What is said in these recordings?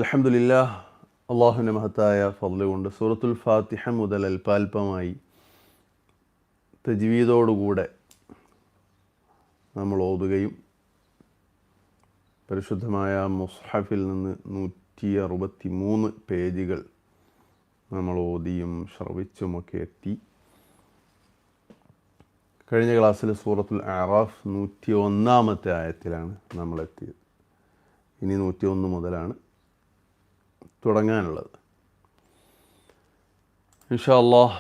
അൽഹംദുലില്ലാഹ്, അള്ളാഹുവിൻ്റെ മഹത്തായ ഫضل കൊണ്ട് സൂറത്തുൽ ഫാത്തിഹ മുതൽ അല്പാൽപമായി തജ്വീദോടുകൂടെ നമ്മൾ ഓതുകയും പരിശുദ്ധമായ മുസ്ഹഫിൽ നിന്ന് 163 പേജുകൾ നമ്മൾ ഓതിയും ശ്രവിച്ചുമൊക്കെ എത്തി. കഴിഞ്ഞ ക്ലാസ്സിൽ സൂറത്തുൽ അറാഫ് 101 ആയത്തിലാണ് നമ്മളെത്തിയത്. ഇനി 101 മുതലാണ് തുടങ്ങാനുള്ളത്. ഇൻഷാ അല്ലാഹ്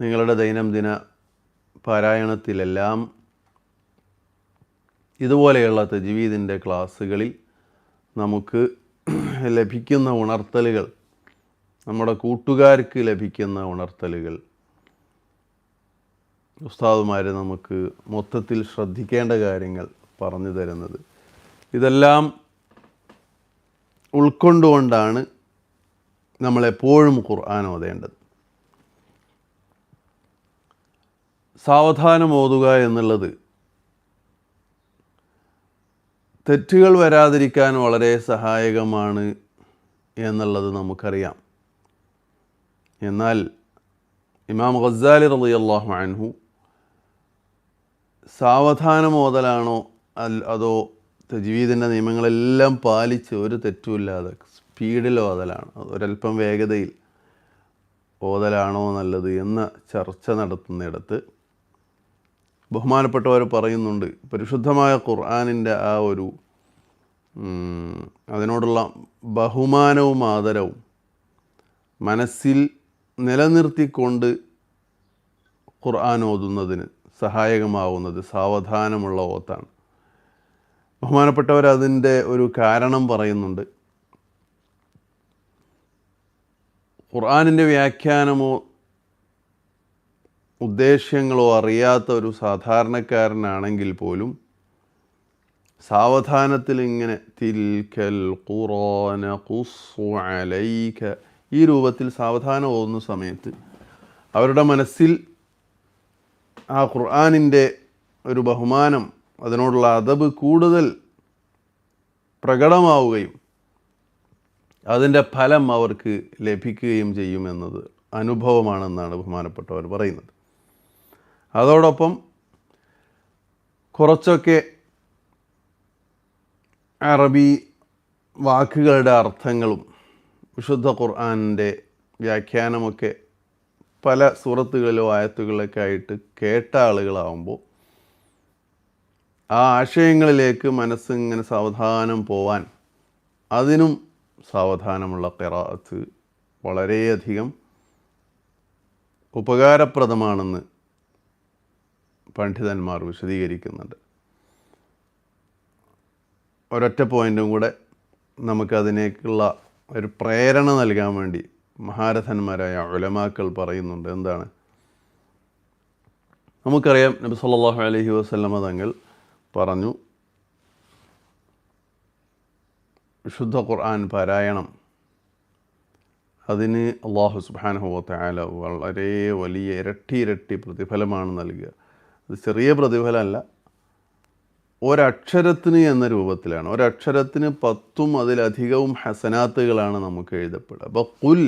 നിങ്ങളുടെ ദൈനംദിന പാരായണത്തിലെല്ലാം ഇതുപോലെയുള്ള തജ്വീദിൻ്റെ ക്ലാസ്സുകളിൽ നമുക്ക് ലഭിക്കുന്ന ഉണർത്തലുകൾ, നമ്മുടെ കൂട്ടുകാർക്ക് ലഭിക്കുന്ന ഉണർത്തലുകൾ, ഉസ്താദുമാർ നമുക്ക് മൊത്തത്തിൽ ശ്രദ്ധിക്കേണ്ട കാര്യങ്ങൾ പറഞ്ഞു തരുന്നത്, ഇതെല്ലാം ഉൾക്കൊണ്ടുകൊണ്ടാണ് നമ്മളെപ്പോഴും ഖുർആൻ ഓതേണ്ടത്. സാവധാനം ഓതുക എന്നുള്ളത് തെറ്റുകൾ വരാതിരിക്കാൻ വളരെ സഹായകമാണ് എന്നുള്ളത് നമുക്കറിയാം. എന്നാൽ ഇമാം ഗസ്സാലി റളിയല്ലാഹു അൻഹു സാവധാനം ഓതലാണോ അതോ തജ്വീദിൻ്റെ നിയമങ്ങളെല്ലാം പാലിച്ച് ഒരു തെറ്റുമില്ലാതെ സ്പീഡിൽ ഓതലാണ്, ഒരല്പം വേഗതയിൽ ഓതലാണോ നല്ലത് എന്ന ചർച്ച നടത്തുന്നിടത്ത് ബഹുമാനപ്പെട്ടവർ പറയുന്നുണ്ട്, പരിശുദ്ധമായ ഖുർആനിൻ്റെ ആ ഒരു അതിനോടുള്ള ബഹുമാനവും ആദരവും മനസ്സിൽ നിലനിർത്തിക്കൊണ്ട് ഖുർആൻ ഓതുന്നതിന് സഹായകമാവുന്നത് സാവധാനമുള്ള ഓത്താണ്. ബഹുമാനപ്പെട്ടവർ അതിൻ്റെ ഒരു കാരണം പറയുന്നുണ്ട്. ഖുർആനിൻ്റെ വ്യാഖ്യാനമോ ഉദ്ദേശ്യങ്ങളോ അറിയാത്ത ഒരു സാധാരണക്കാരനാണെങ്കിൽ പോലും സാവധാനത്തിൽ ഇങ്ങനെ തിൽക്കൽ ഖുർആന ഖുസ്സു അലൈക ഈ രൂപത്തിൽ സാവധാനം ഓതുന്ന സമയത്ത് അവരുടെ മനസ്സിൽ ആ ഖുർആനിൻ്റെ ഒരു ബഹുമാനം, അതിനോടുള്ള അദബ് കൂടുതൽ പ്രകടമാവുകയും അതിൻ്റെ ഫലം അവർക്ക് ലഭിക്കുകയും ചെയ്യുമെന്നത് അനുഭവമാണെന്നാണ് ബഹുമാനപ്പെട്ടവർ പറയുന്നത്. അതോടൊപ്പം കുറച്ചൊക്കെ അറബി വാക്കുകളുടെ അർത്ഥങ്ങളും വിശുദ്ധ ഖുർആനിൻ്റെ വ്യാഖ്യാനമൊക്കെ പല സൂറത്തുകളിലോ ആയത്തുകളിലൊക്കെ ആയിട്ട് കേട്ട ആളുകളാവുമ്പോൾ ആ ആശയങ്ങളിലേക്ക് മനസ്സിങ്ങനെ സാവധാനം പോവാൻ അതിനും സാവധാനമുള്ള ഖിറാഅത്ത് വളരെയധികം ഉപകാരപ്രദമാണെന്ന് പണ്ഡിതന്മാർ വിശദീകരിക്കുന്നുണ്ട്. ഒരൊറ്റ പോയിൻറ്റും കൂടെ നമുക്കതിനേക്കുള്ള ഒരു പ്രേരണ നൽകാൻ വേണ്ടി മഹാരഥന്മാരായ ഉലമാക്കൾ പറയുന്നുണ്ട്. എന്താണ്? നമുക്കറിയാം, നബി സല്ലല്ലാഹു അലൈഹി വസല്ലമ തങ്ങൾ പറഞ്ഞു, വിശുദ്ധ ഖുർആൻ പാരായണം അതിന് അല്ലാഹു സുബ്ഹാനഹു വ തആല വളരെ വലിയ ഇരട്ടി പ്രതിഫലമാണ് നൽകുക. അത് ചെറിയ പ്രതിഫലമല്ല, ഒരക്ഷരത്തിന് എന്ന രൂപത്തിലാണ്. ഒരക്ഷരത്തിന് 10ഉം അതിലധികവും ഹസനാത്തുകളാണ് നമുക്ക് എഴുതപ്പെടുക. അപ്പോൾ ഖുൽ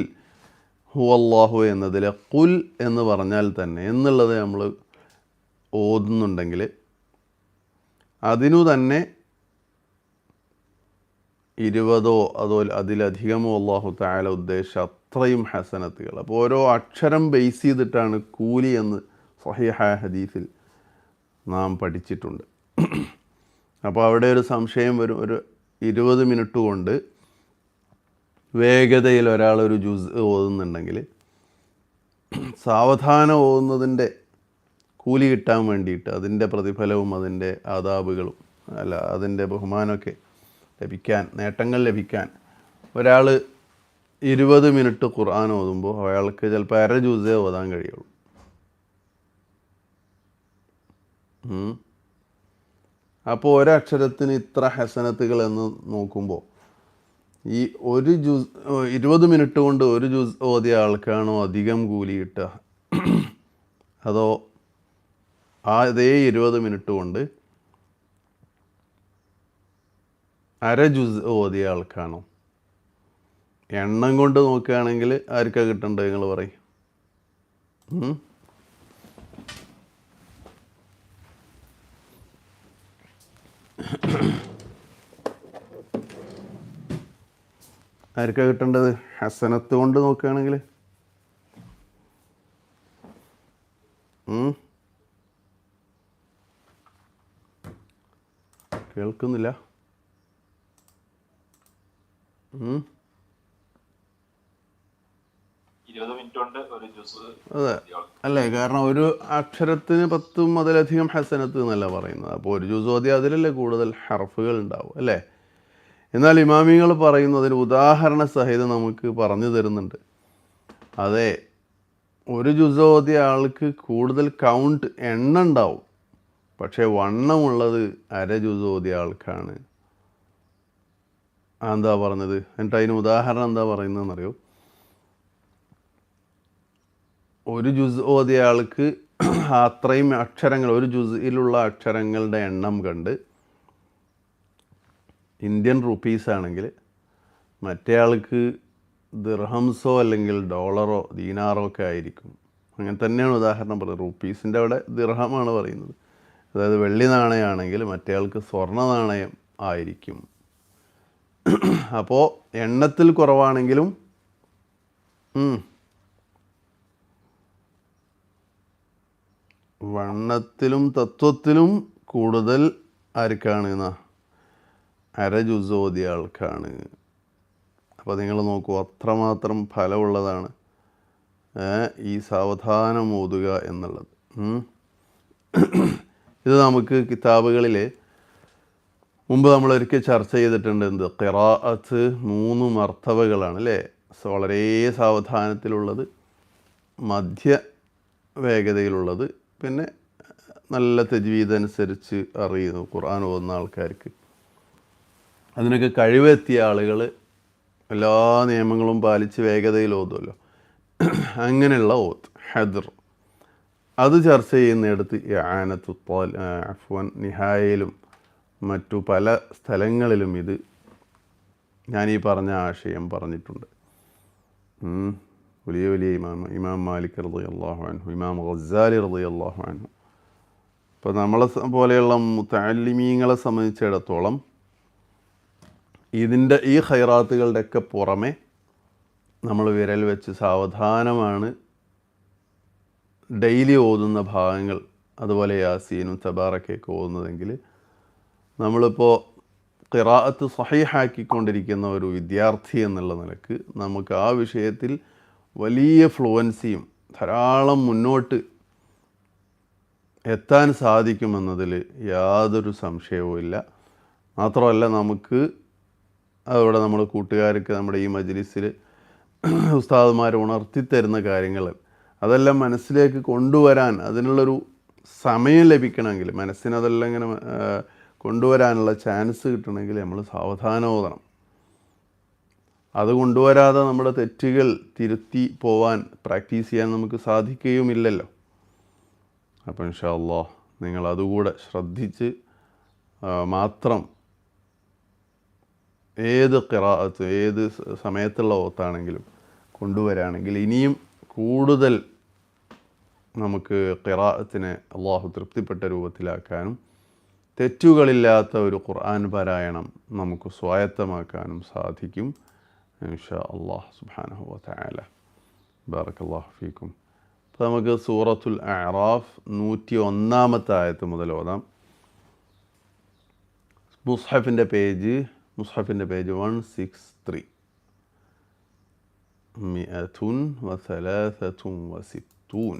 ഹുവല്ലാഹു എന്നതിലെ ഖുൽ എന്ന് പറഞ്ഞാൽ തന്നെ എന്നുള്ളത് നമ്മൾ ഓതുന്നുണ്ടെങ്കിൽ അതിനു തന്നെ 20ഓ അതോ അതിലധികമോ അല്ലാഹു തആല ഉദ്ദേശിച്ച അത്രയും ഹസനത്തുകൾ. അപ്പോൾ ഓരോ അക്ഷരം ബേസ് ചെയ്തിട്ടാണ് കൂലി എന്ന് സ്വഹീഹായ ഹദീസിൽ നാം പഠിച്ചിട്ടുണ്ട്. അപ്പോൾ അവിടെ ഒരു സംശയം വരും. ഒരു 20 മിനിറ്റ് കൊണ്ട് വേഗതയിൽ ഒരാളൊരു ജുസ് ഓതുന്നുണ്ടെങ്കിൽ സാവധാനം ഓതുന്നതിൻ്റെ കൂലി കിട്ടാൻ വേണ്ടിയിട്ട് അതിൻ്റെ പ്രതിഫലവും അതിൻ്റെ ആദാബുകളും അതിൻ്റെ ബഹുമാനമൊക്കെ ലഭിക്കാൻ, നേട്ടങ്ങൾ ലഭിക്കാൻ ഒരാൾ 20 മിനിറ്റ് ഖുർആൻ ഓതുമ്പോൾ അയാൾക്ക് ചിലപ്പോൾ അര ജുസേ ഓതാൻ കഴിയുള്ളൂ. അപ്പോൾ ഒരക്ഷരത്തിന് ഇത്ര ഹസനത്തുകൾ എന്ന് നോക്കുമ്പോൾ ഈ 20 മിനിറ്റ് കൊണ്ട് ഒരു ജുസ് ഓതിയ ആൾക്കാണോ അധികം കൂലി കിട്ടുക, അതോ അതേ 20 മിനിറ്റ് കൊണ്ട് അര ജുസ് ഓതിയ ആൾക്കാണോ? എണ്ണം കൊണ്ട് നോക്കുകയാണെങ്കിൽ ആർക്കാ കിട്ടേണ്ടത് നിങ്ങൾ പറയും? ആർക്കാ കിട്ടേണ്ടത്? ഹസനത്ത് കൊണ്ട് നോക്കുകയാണെങ്കിൽ കേൾക്കുന്നില്ല. അതെ അല്ലേ, കാരണം ഒരു അക്ഷരത്തിന് 10 അതിലധികം ഹസനത്ത് എന്നല്ല പറയുന്നത്. അപ്പോൾ ഒരു ജുസ് ഓതി അതിലല്ലേ കൂടുതൽ ഹർഫുകൾ ഉണ്ടാവും അല്ലേ? എന്നാൽ ഇമാമികൾ പറയുന്നതിന് ഉദാഹരണ സഹിതം നമുക്ക് പറഞ്ഞു തരുന്നുണ്ട്. അതെ, ഒരു ജുസ് ഓതിയ ആൾക്ക് കൂടുതൽ കൗണ്ട് എണ്ണ ഉണ്ടാവും, പക്ഷേ വണ്ണമുള്ളത് അര ജുസ് ഓതിയ ആൾക്കാണ്. എന്താ പറഞ്ഞത്? എന്നിട്ട് അതിന് ഉദാഹരണം എന്താ പറയുന്നതെന്നറിയോ? ഒരു ജുസ് ഓതിയ ആൾക്ക് അത്രയും അക്ഷരങ്ങൾ, ഒരു ജുസിലുള്ള അക്ഷരങ്ങളുടെ എണ്ണം കണ്ട് ഇന്ത്യൻ റുപ്പീസ് ആണെങ്കിൽ മറ്റേ ആൾക്ക് ദിർഹംസോ അല്ലെങ്കിൽ ഡോളറോ ദീനാറോ ഒക്കെ ആയിരിക്കും. അങ്ങനെ തന്നെയാണ് ഉദാഹരണം പറയുന്നത്. റുപ്പീസിൻ്റെ അവിടെ ദിർഹമാണ് പറയുന്നത്. അതായത് വെള്ളി നാണയമാണെങ്കിൽ മറ്റേ ആൾക്ക് സ്വർണ്ണ നാണയം ആയിരിക്കും. അപ്പോൾ എണ്ണത്തിൽ കുറവാണെങ്കിലും വണ്ണത്തിലും തത്വത്തിലും കൂടുതൽ ആർക്കാണ് എന്നാ? അര ജുസ് ഓതിയ ആൾക്കാണ്. അപ്പോൾ നിങ്ങൾ നോക്കൂ, അത്രമാത്രം ഫലമുള്ളതാണ് ഈ സാവധാനം ഓതുക എന്നുള്ളത്. ഇത് നമുക്ക് കിതാബുകളിൽ മുമ്പ് നമ്മളൊരിക്കൽ ചർച്ച ചെയ്തിട്ടുണ്ട്. എന്ത്? ഖിറാഅത്ത് 3 മർത്തബകളാണ് അല്ലേ? വളരെ സാവധാനത്തിലുള്ളത്, മധ്യ വേഗതയിലുള്ളത്, പിന്നെ നല്ല തജ്വീദ് അനുസരിച്ച് അറിയുന്നു ഖുർആൻ ഓതുന്ന ആൾക്കാർക്ക്. അതിനൊക്കെ കഴിവെത്തിയ ആളുകൾ എല്ലാ നിയമങ്ങളും പാലിച്ച് വേഗതയിൽ ഓതുമല്ലോ. അങ്ങനെയുള്ള ഓത്ത് ഹദർ അത് ചർച്ച ചെയ്യുന്നിടത്ത് ഇആനത്തു അഫ്വൻ നിഹായയിലും മറ്റു പല സ്ഥലങ്ങളിലും ഇത് ഞാനീ പറഞ്ഞ ആശയം പറഞ്ഞിട്ടുണ്ട്. വലിയ വലിയ ഇമാം മാലിക് റളിയല്ലാഹു അൻഹു, ഇമാം ഗസ്സാലി റളിയല്ലാഹു അൻഹു. ഇപ്പോൾ നമ്മളെ പോലെയുള്ള മുതഅല്ലിമീങ്ങളെ സംബന്ധിച്ചിടത്തോളം ഇതിൻ്റെ ഈ ഖൈറാത്തുകളുടെയൊക്കെ പുറമെ നമ്മൾ വിരൽ വെച്ച് സാവധാനമാണ് ഡെയിലി ഓതുന്ന ഭാഗങ്ങൾ, അതുപോലെ യാസീനും തബാറക്കയൊക്കെ ഓതുന്നതെങ്കിൽ നമ്മളിപ്പോൾ ഖിറാഅത്ത് സഹീഹാക്കിക്കൊണ്ടിരിക്കുന്ന ഒരു വിദ്യാർത്ഥി എന്നുള്ള നിലക്ക് നമുക്ക് ആ വിഷയത്തിൽ വലിയ ഫ്ലുവൻസിയും ധാരാളം മുന്നോട്ട് എത്താൻ സാധിക്കുമെന്നതിൽ യാതൊരു സംശയവും ഇല്ല. മാത്രമല്ല, നമുക്ക് അതോടെ നമ്മൾ കൂട്ടുകാർക്ക് നമ്മുടെ ഈ മജ്ലിസിൽ ഉസ്താദുമാർ ഉണർത്തിത്തരുന്ന കാര്യങ്ങൾ അതെല്ലാം മനസ്സിലേക്ക് കൊണ്ടുവരാൻ അതിനുള്ളൊരു സമയം ലഭിക്കണമെങ്കിൽ, മനസ്സിനതെല്ലാം ഇങ്ങനെ കൊണ്ടുവരാനുള്ള ചാൻസ് കിട്ടണമെങ്കിൽ നമ്മൾ സാവധാനം ഓതണം. അത് കൊണ്ടുവരാതെ നമ്മുടെ തെറ്റുകൾ തിരുത്തി പോവാൻ, പ്രാക്ടീസ് ചെയ്യാൻ നമുക്ക് സാധിക്കുകയുമില്ലല്ലോ. അപ്പോൾ ഇൻഷാ അല്ലാഹ് നിങ്ങൾ അതുകൂടെ ശ്രദ്ധിച്ച് മാത്രം ഏത് ഖിറാഅത്ത്, ഏത് സമയത്തുള്ള ഓത്താണെങ്കിലും കൊണ്ടുവരാണെങ്കിൽ ഇനിയും കൂടുതൽ നമുക്ക് ഖിറാഅത്തിനെ അള്ളാഹു തൃപ്തിപ്പെട്ട രൂപത്തിലാക്കാനും തെറ്റുകളില്ലാത്ത ഒരു ഖുർആൻ പാരായണം നമുക്ക് സ്വായത്തമാക്കാനും സാധിക്കും ഇൻഷാ അല്ലാഹ് സുബ്ഹാനഹു വ തആല. ബാറക്കല്ലാഹു ഫീക്കും. അപ്പോൾ നമുക്ക് സൂറത്തുൽ അഅറാഫ് 101-ാമത്തെ ആയത്ത് മുതൽ ഓതാം. മുസ്ഹഫിൻ്റെ പേജ് 163. 163.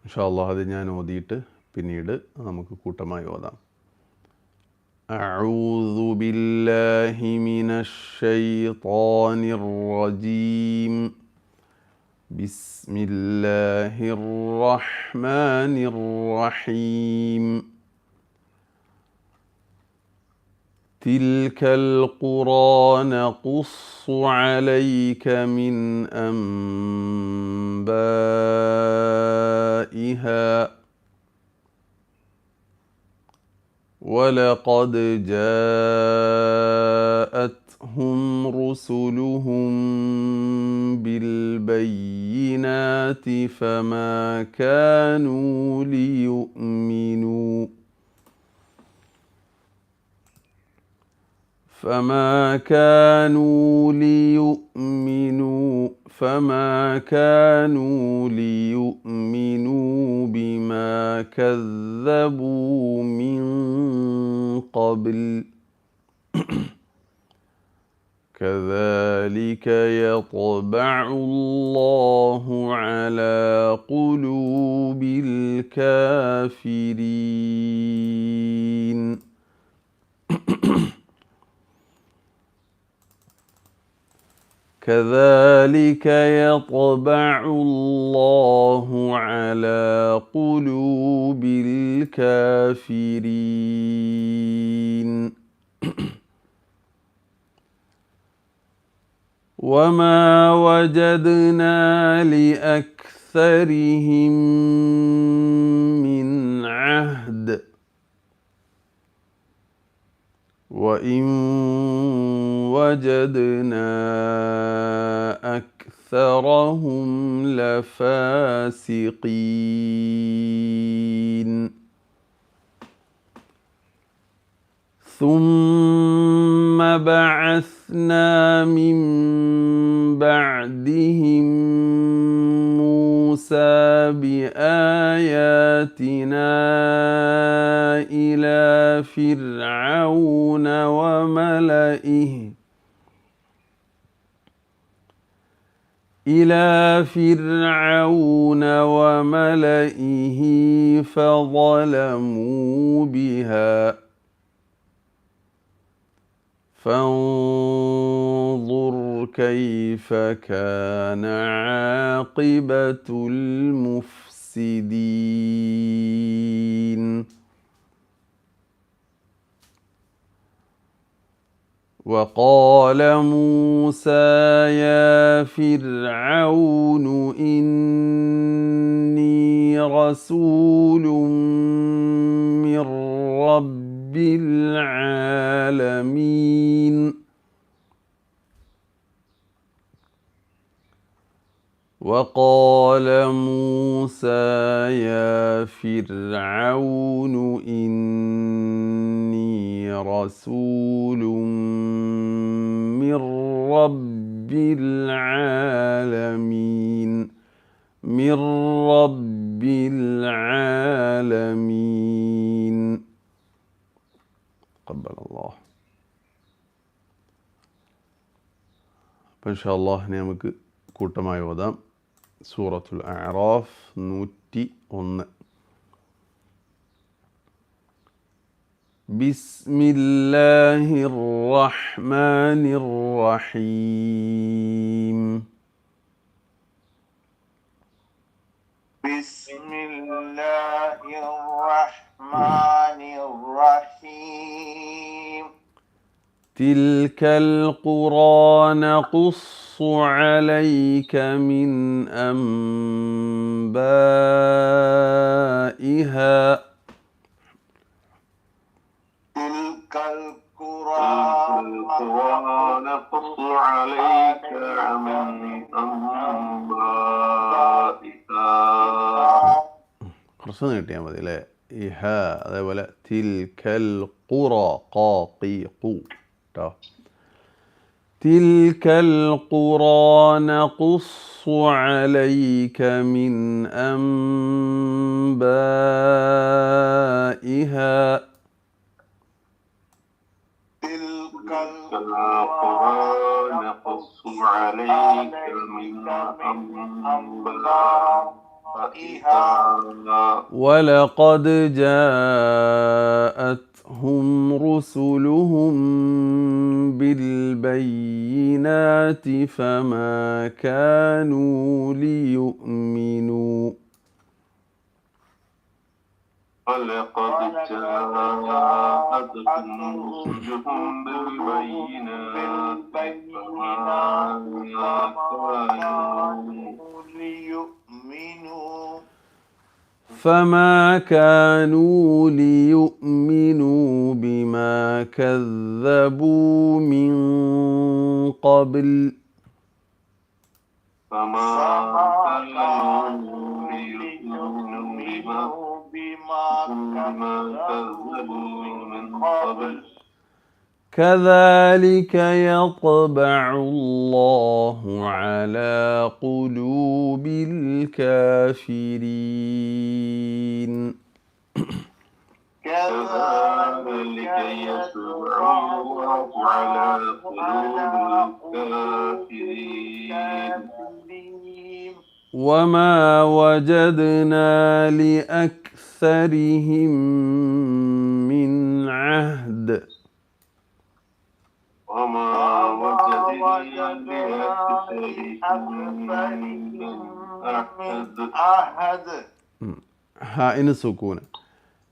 ഇൻഷാ അല്ലാഹ് അത് ഞാൻ ഓതിയിട്ട് പിന്നീട് നമുക്ക് കൂട്ടമായി ഓതാം. أعوذ بالله من الشيطان الرجيم. بسم الله الرحمن الرحيم. تلك القرى نقص عليك من أنبائها ولقد جاءك رسلهم بالبينات فما كانوا ليؤمنوا بما كذبوا من قبل كذلك يطبع الله على قلوب الكافرين. كذلك يطبع الله على قلوب الكافرين. وما وجدنا لأكثرهم من عهد وإن وجدنا أكثرهم لفاسقين. ثم بعثنا من بعدهم موسى بآياتنا إلى فرعون وملئه فظلموا بها فانظر كيف كان عاقبة المفسدين. وقال موسى يا فرعون إني رسول من رب العالمين. وقال موسى يا فرعون إني رسول من رب العالمين قبل الله. إن شاء الله നമുക്ക് കൂട്ടമായി ഓതാം. സൂറത്തുൽ അഅറാഫ് 101. ബിസ്മില്ലാഹിർ റഹ്മാനിർ റഹീം. ബിസ്മില്ലാഹിർ റഹ്മാനിർ റഹീം. تلك القرى نقص عليك من أنبائها تلك القرى نقص عليك من أنبائها. കുറച്ച് നീട്ടിയാൽ മതി അല്ലേ? ഇഹ അതേപോലെ തിൽക്കൽ ഖുറ ഖാഖീഖു ട്ടോ. تلك القرى نقص عليك من أنبائها. تلك القرى نقص عليك من أنبائها. ولقد جاءتهم رسلهم بالبينات فما كانوا ليؤمنوا. ولقد جاءتهم رسلهم بالبينات فما كانوا ليؤمنوا. فما كانوا ليؤمنوا بما كذبوا من قبل فما كانوا ليؤمنوا بما كذبوا من قبل كذلك يطبع الله على قلوب الكافرين كذلك يطبع الله على قلوب الكافرين وما وجدنا لأكثرهم من عهد وما وجدنا لأكثرهم من عهد هائن سكون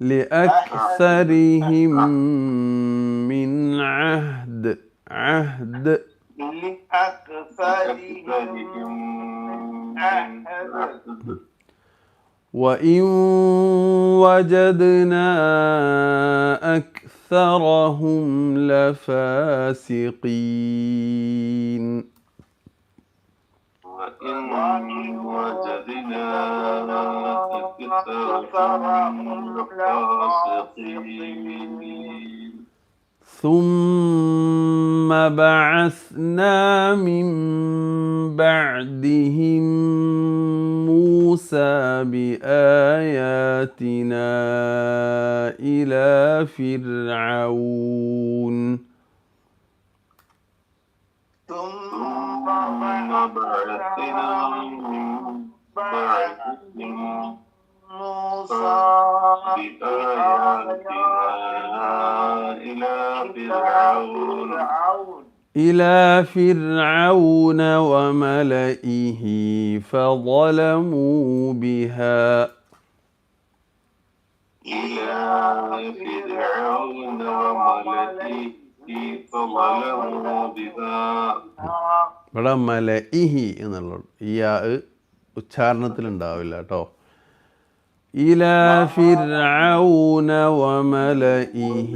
لأكثرهم من عهد عهد لأكثرهم عهد وإن وجدنا أكثرهم لفاسقين وإن وجدنا أكثرهم لفاسقين ثم بعثنا من بعدهم موسى بآياتنا إلى فرعون ثم بعثنا من بعدهم موسى بآياتنا إلى فرعون وملئه فظلموا بها إلى فرعون وملئه فظلموا بها ഇവിടെ മലഇഹി എന്നുള്ളത് ഈ ഉച്ചാരണത്തിലുണ്ടാവില്ല കേട്ടോ. إلى فرعون وملئه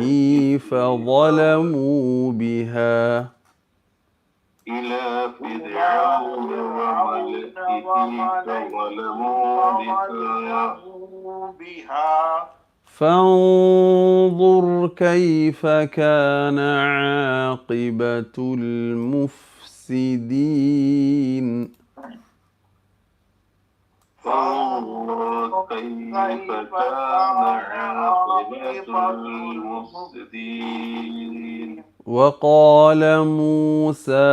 فظلموا بها إلى فرعون وملئه فظلموا بها فانظر كيف كان عاقبة المفسدين فانظر كيف كان عاقبة المفسدين وقال موسى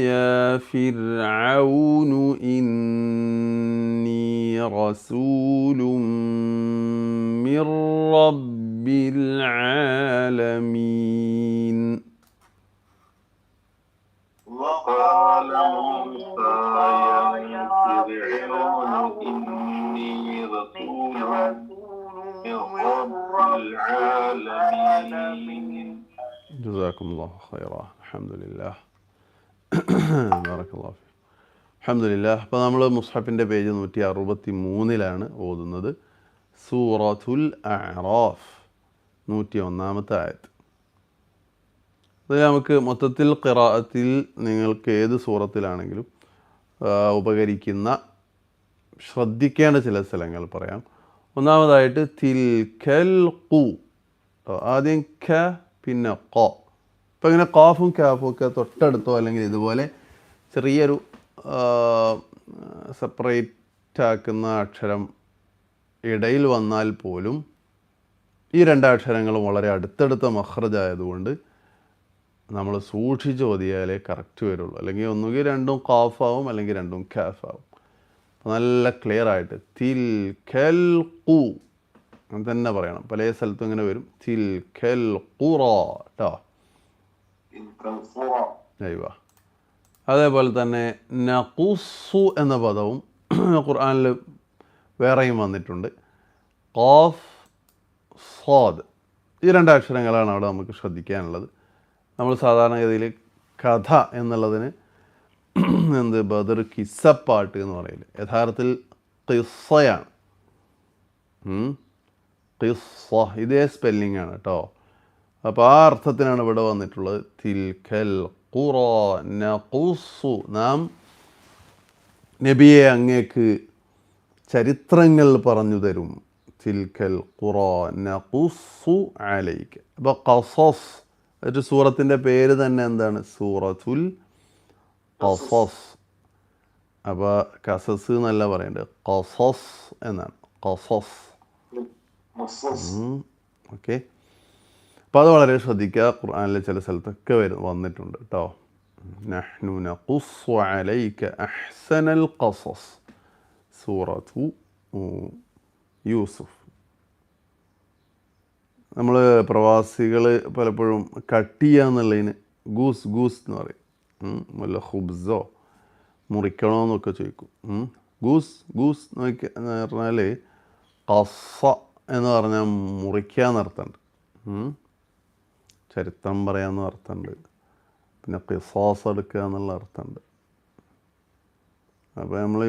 يا فرعون إني رسول من رب العالمين وقال موسى يا فرعون إني رسول من رب العالمين جزاكم الله خيرا. الحمد لله. بارك الله فيك. الحمد لله. അപ്പോൾ നമ്മൾ മുസ്ഹഫിൻ്റെ പേജ് 163 ഓതുന്നത്. സൂറത്തുൽ അഅറാഫ് 101 ആയത്ത്. അത് നമുക്ക് മൊത്തത്തിൽ ഖിറാഅത്തിൽ നിങ്ങൾക്ക് ഏത് സൂറത്തിലാണെങ്കിലും ഉപകരിക്കുന്ന ശ്രദ്ധിക്കേണ്ട ചില സ്ഥലങ്ങൾ പറയാം. ഒന്നാമതായിട്ട് തിൽക്കൽ ഖു, ആദ്യം ഖ പിന്നെ ഖ. ഇപ്പം ഇങ്ങനെ ഖാഫും കാഫും ഒക്കെ തൊട്ടടുത്തോ അല്ലെങ്കിൽ ഇതുപോലെ ചെറിയൊരു സെപ്പറേറ്റ് ആക്കുന്ന അക്ഷരം ഇടയിൽ വന്നാൽ പോലും ഈ രണ്ടക്ഷരങ്ങളും വളരെ അടുത്തടുത്ത മഖ്റജായതുകൊണ്ട് നമ്മൾ സൂക്ഷിച്ച് ഓതിയാലേ കറക്റ്റ് വരുള്ളൂ. അല്ലെങ്കിൽ ഒന്നുകിൽ രണ്ടും ഖാഫാവും അല്ലെങ്കിൽ രണ്ടും കാഫാവും. അപ്പോൾ നല്ല ക്ലിയർ ആയിട്ട് തിൽക്കൽ ഖു അങ്ങനെ തന്നെ പറയണം. പല സ്ഥലത്തും ഇങ്ങനെ വരും. തിൽക്കൽ ഖുറ ട്ടോ. അയ്യോ. അതേപോലെ തന്നെ നഖുസ്സു എന്ന പദവും ഖുർആനിൽ വേറെയും വന്നിട്ടുണ്ട്. ഖാഫ് സ്വാദ് ഈ രണ്ടക്ഷരങ്ങളാണ് അവിടെ നമുക്ക് ശ്രദ്ധിക്കാനുള്ളത്. നമ്മൾ സാധാരണഗതിയിൽ കഥ എന്നുള്ളതിന് എന്ത് ബദർ കിസ്സപ്പാട്ട് എന്ന് പറയില്ല, യഥാർത്ഥത്തിൽ ഖിസ്സയാണ്. ഖിസ്സ, ഇതേ സ്പെല്ലിംഗ് ആണ് കേട്ടോ. അപ്പോൾ ആ അർത്ഥത്തിനാണ് ഇവിടെ വന്നിട്ടുള്ളത്. തിൽക്കൽ ഖുറ നഖുസ്സു, നാം നബിയെ അങ്ങേക്ക് ചരിത്രങ്ങൾ പറഞ്ഞു തരും. തിൽക്കൽ ഖുറ നഖുസ്സു അലൈക. അപ്പോൾ ഖസസ് ഒരു സൂറത്തിൻ്റെ പേര് തന്നെ എന്താണ്? സൂറത്തുൽ ഖസസ്. അപ്പോൾ ഖസസ് എന്നല്ല പറയേണ്ടത്, ഖസസ് എന്നാണ്. ഖസസ്. ഓക്കെ. അപ്പോൾ അത് വളരെ ശ്രദ്ധിക്കുക. ഖുർആനിലെ ചില സ്ഥലത്തൊക്കെ വന്നിട്ടുണ്ട് കേട്ടോ. നഹ്നു നഖുസ്സു അലൈക അഹ്സനൽ ഖസസ്, സൂറത്തു യൂസുഫ്. നമ്മൾ പ്രവാസികൾ പലപ്പോഴും കട്ട് ചെയ്യുക എന്നുള്ളതിന് ഗൂസ് ഗൂസ് എന്ന് പറയും. വല്ല ഹുബ്സോ മുറിക്കണോ എന്നൊക്കെ ചോദിക്കും. ഗൂസ് ഗൂസ് എന്ന് പറഞ്ഞാൽ ഖസ എന്ന് പറഞ്ഞാൽ മുറിക്കുക എന്നർത്ഥമുണ്ട്. ചരിത്രം പറയാമെന്ന് അർത്ഥമുണ്ട്. പിന്നെ ഖിസാസ് എടുക്കുക എന്നുള്ള അർത്ഥമുണ്ട്. അപ്പോൾ നമ്മൾ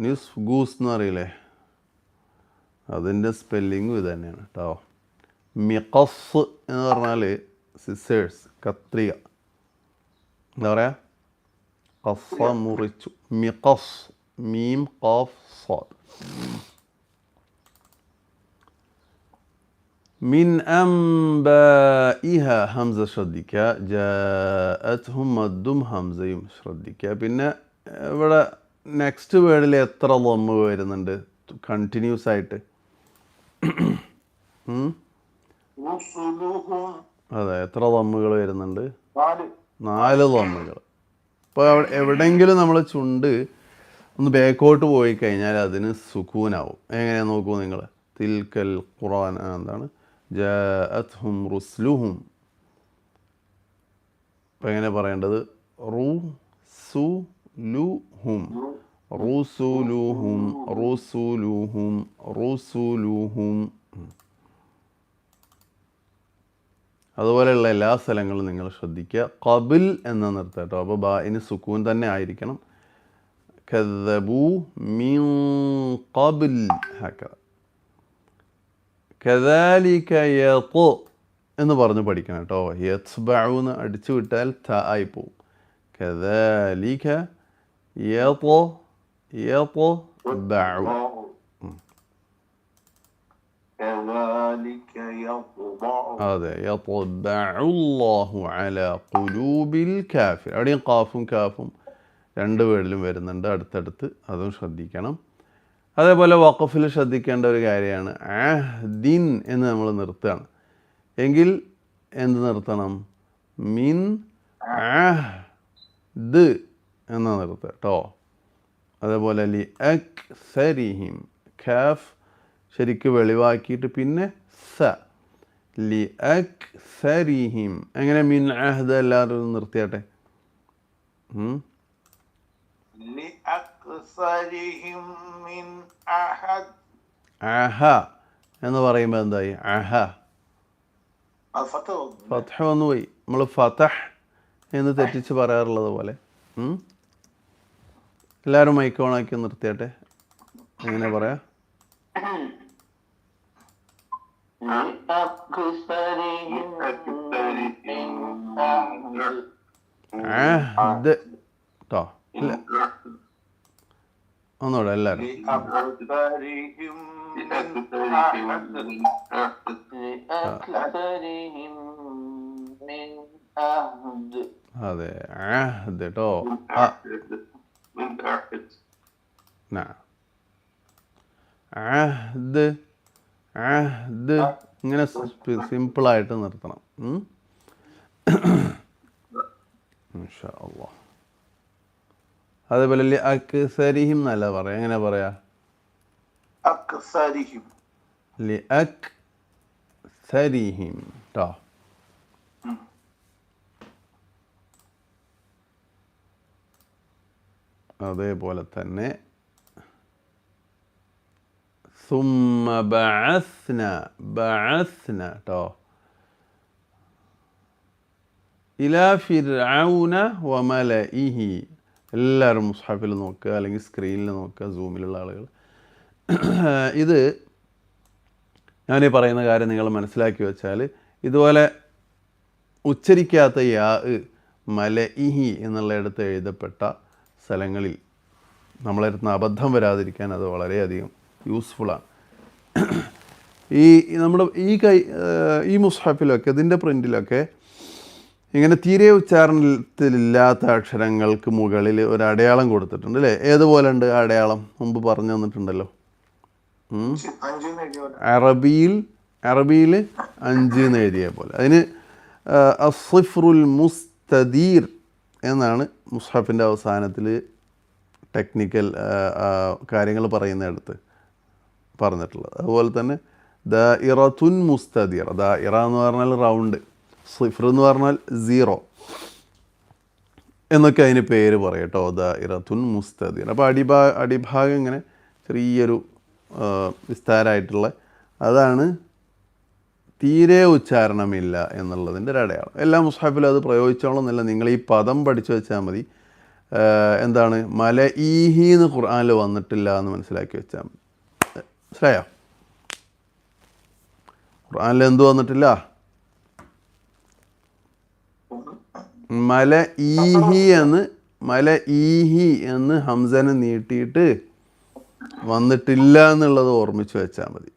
ന്യൂസ് ഗൂസ് എന്ന് പറയില്ലേ, അതിൻ്റെ സ്പെല്ലിങ്ങും ഇത് തന്നെയാണ് കേട്ടോ. മിഖസ് എന്ന് പറഞ്ഞാൽ സിസേഴ്സ്, കത്രിക. എന്താ പറയുക? ഖസ മുറിച്ചു. മിഖസ്, മീം ഖാഫ് സാദ്. മിൻ അംബാഇഹ, ഹംസ ശ്രദ്ധിക്കുക. ജാഅത്ഹും മദ്ദും ഹംസയും ശ്രദ്ധിക്കുക. പിന്നെ ഇവിടെ നെക്സ്റ്റ് വേർഡിൽ എത്ര ലമ്മ് വരുന്നുണ്ട് കണ്ടിന്യൂസ് ആയിട്ട്? അതെ, എത്ര ലമ്മുകൾ വരുന്നുണ്ട്? 4 ലമ്മുകൾ. ഇപ്പോൾ എവിടെയെങ്കിലും നമ്മൾ ചുണ്ട് ഒന്ന് ബാക്കോട്ട് പോയി കഴിഞ്ഞാൽ അതിന് സുക്കൂനാവും. എങ്ങനെയാ നോക്കൂ നിങ്ങൾ. തിൽക്കൽ ഖുർആൻ എന്താണ്? ജാഅത്ഹും റുസ്ലുഹും. അപ്പം എങ്ങനെ പറയേണ്ടത്? റുസുലുഹും, റുസുലുഹും, റുസുലുഹും, റുസുലുഹും. അതുപോലെയുള്ള എല്ലാ സ്ഥലങ്ങളും നിങ്ങൾ ശ്രദ്ധിക്കുക. ഖബിൽ എന്ന നിർത്തുക കേട്ടോ. അപ്പോൾ ബാഇന് സുക്കൂൻ തന്നെ ആയിരിക്കണം. കദ്ദബൂ മിൻ ഖബിൽ, ഹക്കദ. കദാലിക യത്ബഉ എന്ന് പറഞ്ഞ് പഠിക്കണം കേട്ടോ. യത്ബഉ എന്ന് അടിച്ചു വിട്ടാൽ ത ആയി പോവും. കദാലിക യത്ബഉ. അതെ, യത്ബഉല്ലാഹു അലാ ഖുലൂബിൽ കാഫിർ. അവിടെയും ഖാഫും കാഫും 2 വേർഡിലും വരുന്നുണ്ട് അടുത്തടുത്ത്, അതും ശ്രദ്ധിക്കണം. അതേപോലെ വഖഫിൽ ശ്രദ്ധിക്കേണ്ട ഒരു കാര്യമാണ്, അഹ്ദിൻ എന്ന് നമ്മൾ നിർത്തുകയാണ് എങ്കിൽ എന്ത് നിർത്തണം? മിൻ അഹ്ദ് എന്ന് നിർത്തുക കേട്ടോ. അതേപോലെ ലി അക്സരിഹിം, ഖാഫ് ശരിക്ക് വെളിവാക്കിയിട്ട് പിന്നെ സ, ലി അക്സരിഹിം. എങ്ങനെ മിൻ അഹ്ദ് എല്ലാവരും നിർത്തിയാട്ടെ? അഹ എന്ന് പറയുമ്പോൾ എന്തായി? അഹ ഫത്ഹ വന്നു പോയി. നമ്മൾ ഫതഹ് എന്ന് തെറ്റിച്ച് പറയാറുള്ളത് പോലെ. എല്ലാവരും മൈക്ക് ഓണാക്കി നിർത്തിയാട്ടെ. എങ്ങനെ പറയാ? അഹ്ദ് ട്ടോ. ഒന്നുകൂടെ എല്ലാവരും. അതെ, അഹ്ദ് ട്ടോ. അഹ്ദ് അഹ്ദ് ഇങ്ങനെ സിമ്പിളായിട്ട് നിർത്തണം. ഇൻഷാ അല്ലാഹ്. അതേപോലെ ലി അക്സരിഹിം എന്നല്ല പറയാം. എങ്ങനെ പറയാ? ലി അക്സരിഹിം ട്ടോ. അതേപോലെ തന്നെ സുമ്മ ബഅസ്ന, ബഅസ്ന ട്ടോ. ഇലാ ഫിർഔന വമലഇഹി. എല്ലാവരും മുസ്ഹഫിൽ നോക്കുക, അല്ലെങ്കിൽ സ്ക്രീനിൽ നോക്കുക, സൂമിലുള്ള ആളുകൾ. ഇത് ഞാനീ പറയുന്ന കാര്യം നിങ്ങൾ മനസ്സിലാക്കി വെച്ചാൽ ഇതുപോലെ ഉച്ചരിക്കാത്ത യാ മലഇഹി എന്നുള്ളിടത്ത് എഴുതപ്പെട്ട സ്ഥലങ്ങളിൽ നമ്മളെടുത്തുന്ന അബദ്ധം വരാതിരിക്കാൻ അത് വളരെയധികം യൂസ്ഫുള്ളാണ്. നമ്മുടെ ഈ മുസ്ഹഫിലൊക്കെ ഇതിൻ്റെ പ്രിൻറ്റിലൊക്കെ ഇങ്ങനെ തീരെ ഉച്ചാരണത്തിലില്ലാത്ത അക്ഷരങ്ങൾക്ക് മുകളിൽ ഒരു അടയാളം കൊടുത്തിട്ടുണ്ട് അല്ലേ? ഏതുപോലെ ഉണ്ട് ആ അടയാളം? മുമ്പ് പറഞ്ഞു തന്നിട്ടുണ്ടല്ലോ. അറബിയിൽ 5 എന്ന് എഴുതിയ പോലെ അതിന് അസ്ഫുറുൽ മുസ്തദീർ എന്നാണ് മുസ്ഹഫിൻ്റെ അവസാനത്തിൽ ടെക്നിക്കൽ കാര്യങ്ങൾ പറയുന്നിടത്ത് പറഞ്ഞിട്ടുള്ളത്. അതുപോലെ തന്നെ ദാഇറത്തുൻ മുസ്തദീർ, ദാഇറ എന്ന് പറഞ്ഞാൽ റൗണ്ട്, സിഫർ എന്ന് പറഞ്ഞാൽ 0 എന്നൊക്കെ അതിന് പേര് പറയട്ടോ, ദാഇറത്തുൻ മുസ്തദീർ. അപ്പോൾ അടിഭാഗം ഇങ്ങനെ ചെറിയൊരു വിസ്താരമായിട്ടുള്ള അതാണ് തീരെ ഉച്ചാരണമില്ല എന്നുള്ളതിൻ്റെ ഒരു അടയാളം. എല്ലാ മുസ്ഹഫിലും അത് പ്രയോഗിച്ചോളന്നില്ല. നിങ്ങൾ ഈ പദം പഠിച്ചു വെച്ചാൽ മതി. എന്താണ് മലഈഹി എന്ന് ഖുർആനിൽ വന്നിട്ടില്ല എന്ന് മനസ്സിലാക്കി വെച്ചാൽ മതി. മനസ്സിലായോ? ഖുർആനിൽ എന്ത് വന്നിട്ടില്ല? മലഈഹി എന്ന് ഹംസനെ നീട്ടിയിട്ട് വന്നിട്ടില്ല എന്നുള്ളത് ഓർമ്മിച്ച് വെച്ചാൽ മതി.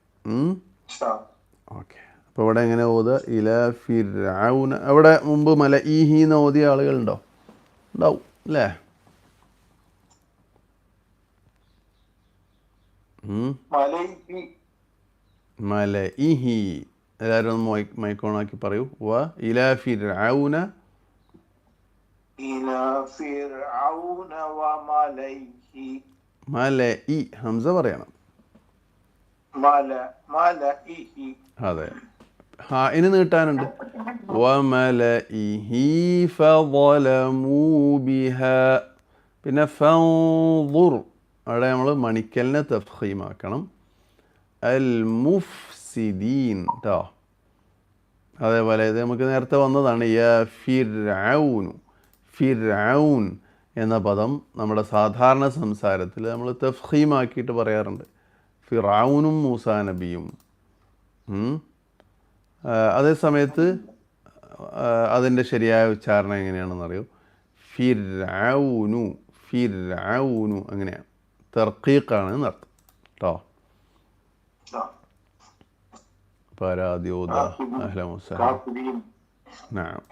ഓക്കെ. അപ്പോൾ ഇവിടെ എങ്ങനെ ഓതുക? ഇലാ ഫിർഔന. അവിടെ മുമ്പ് മലഈഹി എന്ന് ഓതിയ ആളുകളുണ്ടോ? ഉണ്ടാവും അല്ലേ? മലഇഹി. എല്ലാവരും ഒന്ന് മൈക്കോണാക്കി പറയൂ. വ ഇലാ ഫിർഔന മലഇ. ഹംസ പറയണം. അതെ. ഇനി നീട്ടാനുണ്ട്. വമലഇഹി ഫളമൂ ബിഹാ. പിന്നെ ഫൻദുർ, അവിടെ നമ്മൾ മണിക്കലിനെ തഫ്ഖീമാക്കണം. അൽ മുഫ്സിദീൻ ട്ടോ. അതേപോലെ ഇത് നമുക്ക് നേരത്തെ വന്നതാണ്. യാ ഫിർഔനു. ഫിർഔൻ എന്ന പദം നമ്മുടെ സാധാരണ സംസാരത്തിൽ നമ്മൾ തഫ്ഖീമാക്കിയിട്ട് പറയാറുണ്ട്. ഫിർഔനും മൂസാ നബിയും. അതേ സമയത്ത് അതിൻ്റെ ശരിയായ ഉച്ചാരണം എങ്ങനെയാണെന്നറിയോ? ഫിർഔനു. ഫിർഔനു അങ്ങനെയാണ്. തർക്കീഖാണ് എന്നർത്ഥം കേട്ടോ. പരാദ്യോദ അഹ്ലൻ വസഹ്ലൻ. നഅം.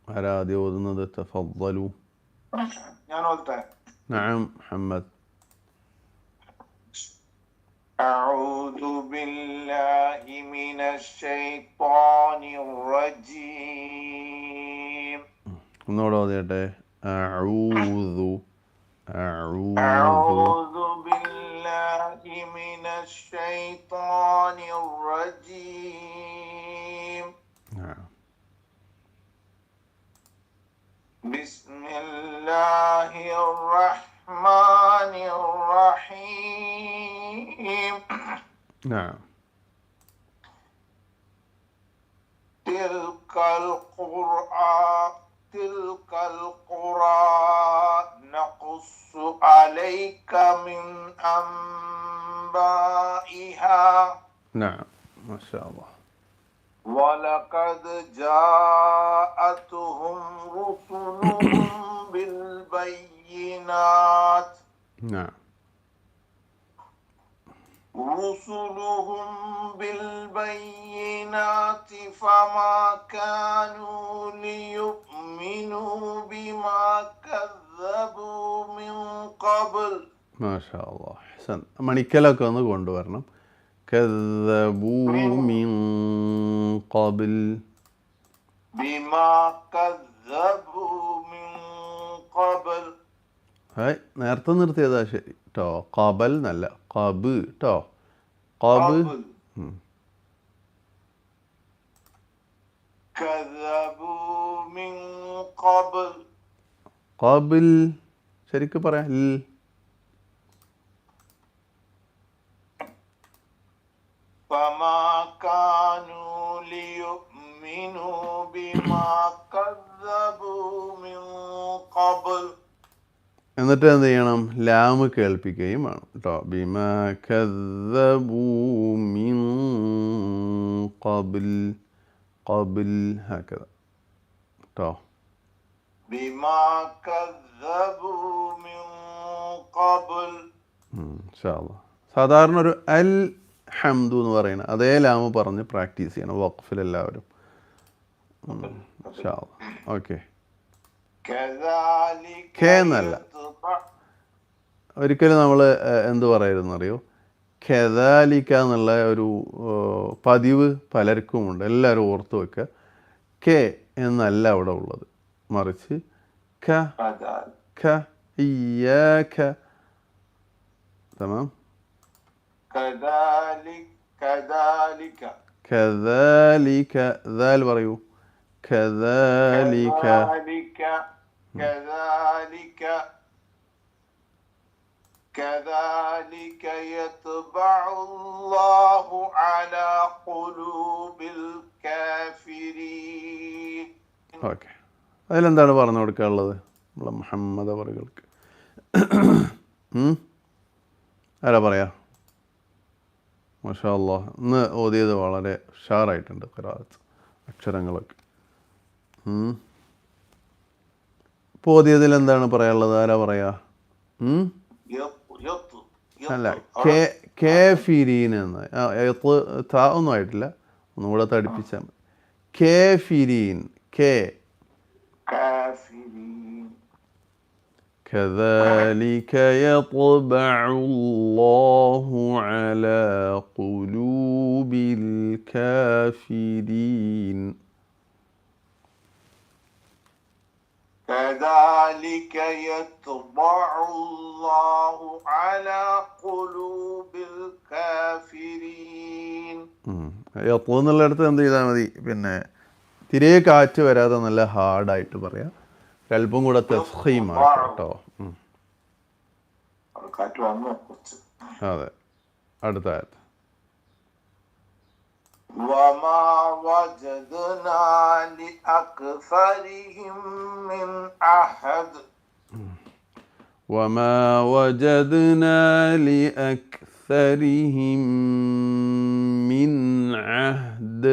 ആരാദ്യ ഓതുന്നത്? തഫദ്ദലു. നഅം മുഹമ്മദ്. أعوذ بالله من الشيطان الرجيم. ഒന്നുകൂടെ ഓതിയട്ടെ. അഊദു. أعوذ بالله من الشيطان الرجيم. بسم الله الرحمن الرحيم. نعم. تلك القرى نقص عليك من أنبائها. نعم ما شاء الله. ولقد جاءتهم رسلهم بالبينات. نعم. رسلهم بالبينات فما كانوا ليؤمنوا بما كذبوا من قبل. ما شاء الله. حسن. മണിക്കലൊക്കെ ഒന്ന് കൊണ്ടുവരണം. كذبوا من قبل. بما كذبوا من قبل. ഹായ്, നേരത്തെ നിർത്തിയതാ ശരി കേട്ടോ. ഖബൽ എന്നല്ല, ഖബ് കേട്ടോ. ഖബ്. كذبوا من قبل. ഖബിൽ ശരിക്കും പറയാം. فما كانوا ليؤمنوا بما كذبوا من قبل. എന്നിട്ട് എന്ത് ചെയ്യണം? ലാമ് കേൾപ്പിക്കുകയും വേണം കേട്ടോ. ബിമാ കദ്ദബൂ മിൻ ഖബ്ൽ ഖബ്ൽ ഹക്കദ കേട്ടോ. بما كذبوا من قبل. ഇൻഷാ അല്ലാഹ്. സാധാരണ ഒരു അൽ ഹംദു എന്ന് പറയുന്നത് അതേ ലാമ് പറഞ്ഞ് പ്രാക്ടീസ് ചെയ്യണം വഖഫിൽ എല്ലാവരും. ഇൻഷാ അല്ലാഹ്. ഓക്കെ. كذلك കെ എന്നല്ല, يطبع. ഒരിക്കലും നമ്മൾ എന്ത് പറയരുതെന്നറിയോ? ഖെദാലിക്ക എന്നുള്ള ഒരു പതിവ് പലർക്കുമുണ്ട്. എല്ലാവരും ഓർത്ത് വെക്കുക. കെ എന്നല്ല അവിടെ ഉള്ളത്, മറിച്ച് ക كذلك. ക ഇയ്യാക. തമാം. كذلك كذلك കദാലിക. ദാൽ പറയൂ. കദാലിക. كذلك كذلك كذلك يطبع الله على قلوب الكافرين. ഓക്കെ. അതിലെന്താണ് പറഞ്ഞു കൊടുക്കാനുള്ളത് നമ്മളെ മുഹമ്മദ് അവറുകൾക്ക്? ആരാ പറയാ? മാഷാ അല്ലാഹ്. ഇന്ന് ഓതിയത് വളരെ ഉഷാറായിട്ടുണ്ട് ഖിറാഅത്ത്, അക്ഷരങ്ങളൊക്കെ. ഇപ്പോൾ ഓതിയതിൽ എന്താണ് പറയാനുള്ളത്? ആരാ പറയാ? അല്ല, കേഫിരീൻ എന്ന് താ ഒന്നും ആയിട്ടില്ല, ഒന്നുകൂടെ തടിപ്പിച്ചാൽ മതി. കേഫിരീൻ. കെ كافرين. كذلك يطبع الله على قلوب الكافرين. كذلك يطبع الله على قلوب الكافرين. എന്നുള്ളിടത്ത് എന്ത് ചെയ്താൽ മതി? പിന്നെ തിരെ കാറ്റ് വരാതെ നല്ല ഹാർഡായിട്ട് പറയാം. അല്പം കൂടെ തഫ്ഖീമാക്കാം കേട്ടോ. അതെ. അടുത്ത ആയത്ത്. وما وجدنا لأكثرهم من أحد. وما وجدنا لأكثرهم من عهد.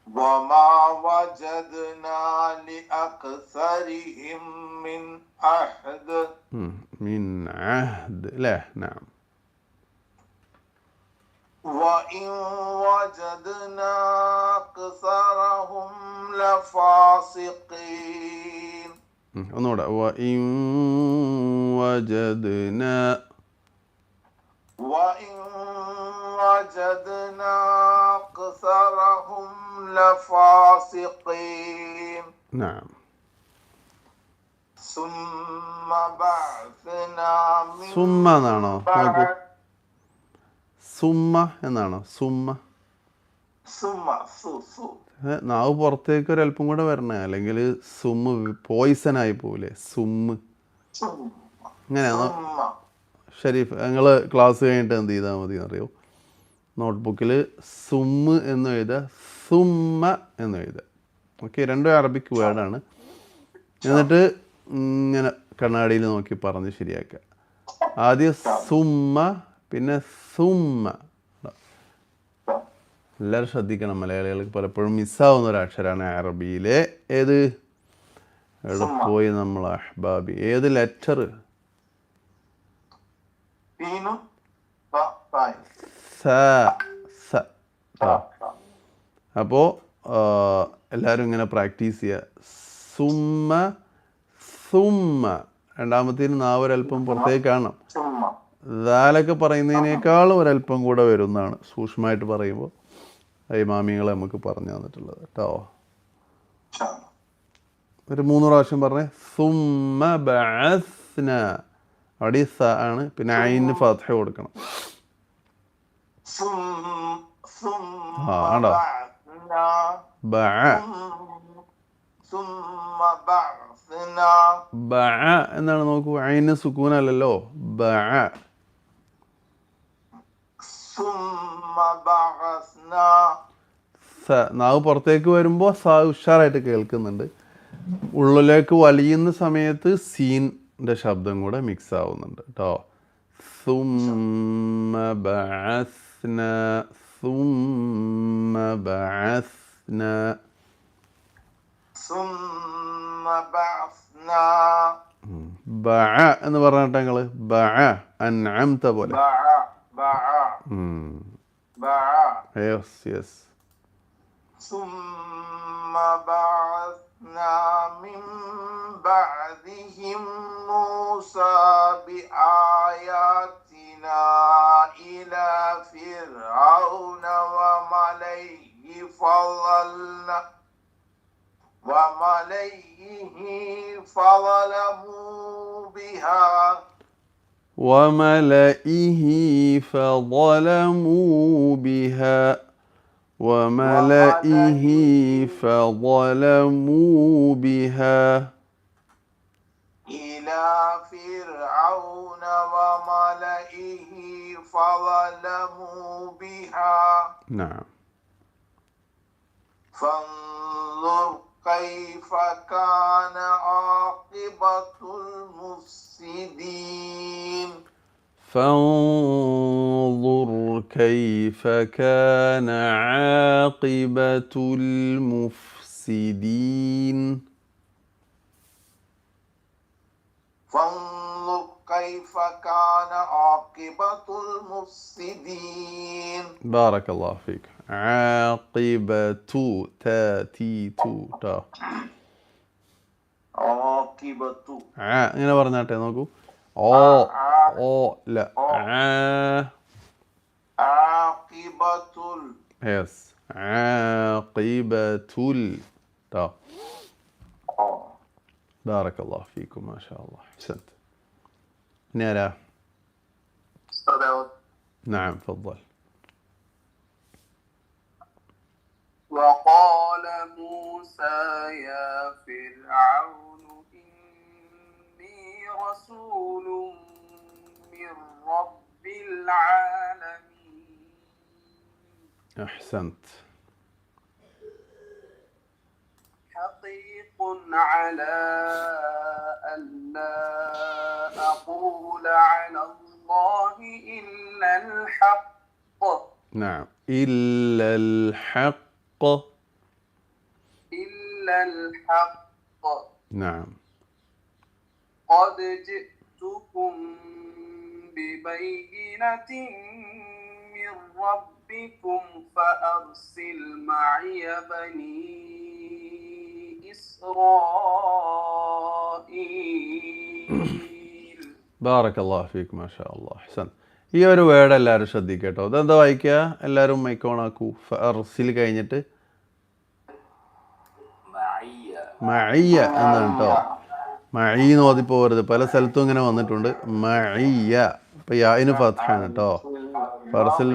وما وجدنا لأكثرهم من عهد. من عهد. لا. نعم. وإن وجدنا أكثرهم لفاسقين. ഒന്നുകൂടെ. وإن وجدنا أكثرهم لفاسقين. نعم. ثم بعثنا من സുമ്മ എന്നാണോ? നോക്കൂ. സുമ്മ എന്നാണോ? സുമ്മ. ثم سو നാവ് പുറത്തേക്ക് ഒരല്പം കൂടെ വരണേ, അല്ലെങ്കിൽ സുമ്മ് പോയിസൺ ആയി പോവില്ലേ? സുമ്മ് ഇങ്ങനെയാണോ? ഷരീഫ്, നിങ്ങൾ ക്ലാസ് കഴിഞ്ഞിട്ട് എന്ത് ചെയ്താൽ മതി എന്നറിയോ? നോട്ട്ബുക്കിൽ സുമ്മ് എന്ന് എഴുതുക, സുമ്മ എന്ന് എഴുതുക. ഓക്കെ, രണ്ടും അറബിക് വേർഡാണ്. എന്നിട്ട് ഇങ്ങനെ കണ്ണാടിയിൽ നോക്കി പറഞ്ഞ് ശരിയാക്കുക. ആദ്യം സുമ്മ, പിന്നെ സുമ്മ. എല്ലാവരും ശ്രദ്ധിക്കണം, മലയാളികൾക്ക് പലപ്പോഴും മിസ്സാവുന്ന ഒരു അക്ഷരമാണ് അറബിയിലെ. ഏത്? എവിടെ പോയി നമ്മൾ അഹ്ബാബി? ഏത് ലെറ്റർ? അപ്പോൾ എല്ലാവരും ഇങ്ങനെ പ്രാക്ടീസ് ചെയ്യുക. സുമ്മ സുമ്മ. രണ്ടാമത്തേന് നാവ് ഒരല്പം പുറത്തേക്ക് കാണണം. ദാലൊക്കെ പറയുന്നതിനേക്കാളും ഒരല്പം കൂടെ വരുന്നതാണ് സൂക്ഷ്മമായിട്ട് പറയുമ്പോൾ ഇമാമിങ്ങളെ നമുക്ക് പറഞ്ഞു തന്നിട്ടുള്ളത് കേട്ടോ. ഒരു 3 പ്രാവശ്യം പറഞ്ഞേ. സുമ്മ ബഅസ്ന. അവിടെ സ ആണ്, പിന്നെ ഐന് ഫത്ഹ കൊടുക്കണം. ആണ്ടോ? ബഅ എന്നാണ്. നോക്കൂ, ഐന് സുക്കൂനല്ലല്ലോ. ബഅ. നാവ് പുറത്തേക്ക് വരുമ്പോൾ സ ഉഷാറായിട്ട് കേൾക്കുന്നുണ്ട്. ഉള്ളിലേക്ക് വലിയുന്ന സമയത്ത് സീൻ്റെ ശബ്ദം കൂടെ മിക്സ് ആവുന്നുണ്ട് കേട്ടോ. ثم بعثنا ثم بعثنا ثم بعثنا ബഅ എന്ന് പറഞ്ഞിട്ട് ഞങ്ങൾ ബഅ അൻഅംത പോലെ. بع بع بع യെസ് യെസ്. ثم بعثنا من بعدهم موسى بآياتنا إلى فرعون وملئه فظلموا بها وملئه فظلموا بها وملئه فظلموا بها إلى فرعون وملئه فظلموا بها نعم. فانظر كيف كان عاقبة المفسدين فانظر كيف كان عاقبة المفسدين. فانظر كيف كان عاقبة المفسدين بارك الله فيك. عاقبة تا تي تو تا عاقبة ഇങ്ങനെ പറഞ്ഞാട്ടെ നോക്കൂ. ഓ ഓ ല عاقبة യെസ് عاقبة تا. بارك الله فيكم ما شاء الله أحسنت. نرى نعم تفضل. وقال موسى يا فرعون إني رسول من رب العالمين. أحسنت. حقيق على ألا أقول على الله إلا الحق. نعم إلا الحق. إلا الحق. نعم. قد جئتكم ببينة من ربكم فأرسل معي بني إسرائيل. بارك الله فيك ما شاء الله أحسن. ഈ ഒരു വേർഡ് എല്ലാവരും ശ്രദ്ധിക്കട്ടോ. ഇതെന്താ വായിക്കുക? എല്ലാവരും മൈക്ക് ഓൺ ആക്കൂ. ഫഅർസിൽ കഴിഞ്ഞിട്ട് മഅയ്യ എന്നാണ് കേട്ടോ. മഈ എന്ന് ഓതിപ്പോകരുത്. പല സ്ഥലത്തും ഇങ്ങനെ വന്നിട്ടുണ്ട്. മഅയ്യ. ഇപ്പം യാഇന് ഫത്ഹാണ് കേട്ടോ. ഫർസിൽ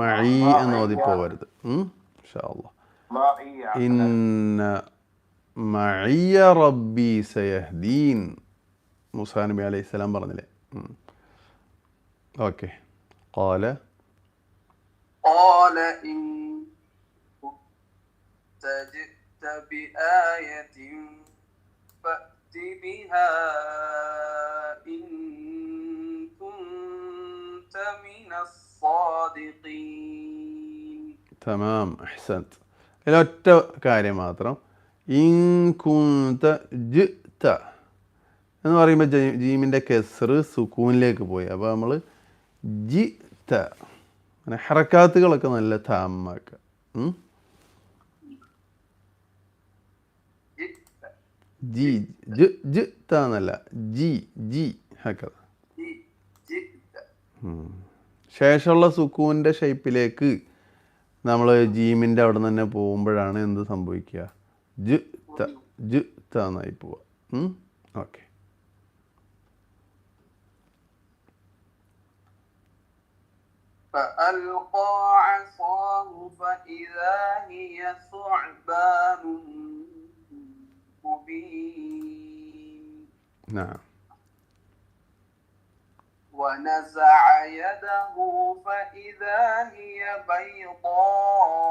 മഈ എന്ന് ഓതിപ്പോകരുത്. ഇൻഷാ അല്ലാഹ്. ഇന്ന മഇയ റബ്ബി സയഹ്ദീൻ മൂസാ നബി അലൈഹിസ്സലാം പറഞ്ഞില്ലേ. ഓക്കെ. قال إن كنت جئت بآية فأت بها إن كنت من الصادقين. تمام أحسنت. ഇതിലൊറ്റ കാര്യം മാത്രം. ഇൻ കുന്ത ജിഅ്ത എന്ന് പറയുമ്പോൾ ജീമിൻ്റെ കെസ്റ് സുക്കൂനിലേക്ക് പോയി. അപ്പോൾ നമ്മൾ ജിഅ്ത അങ്ങനെ ഹറക്കാത്തുകളൊക്കെ നല്ല താമാക്കുക. ജി ജിഅ്ത എന്നല്ല ജി ജി ഹക്കത. ശേഷമുള്ള സുക്കൂൻ്റെ ഷേപ്പിലേക്ക് നമ്മൾ ജീമിൻ്റെ അവിടെ നിന്ന് തന്നെ പോകുമ്പോഴാണ് എന്ത് സംഭവിക്കുക? ജിഅ്ത ജിഅ്ത എന്നായി പോവുക. ഓക്കെ. فألقى عصاه فإذا هي ثعبان مبين. نعم. ونزع يده فإذا هي بيضاء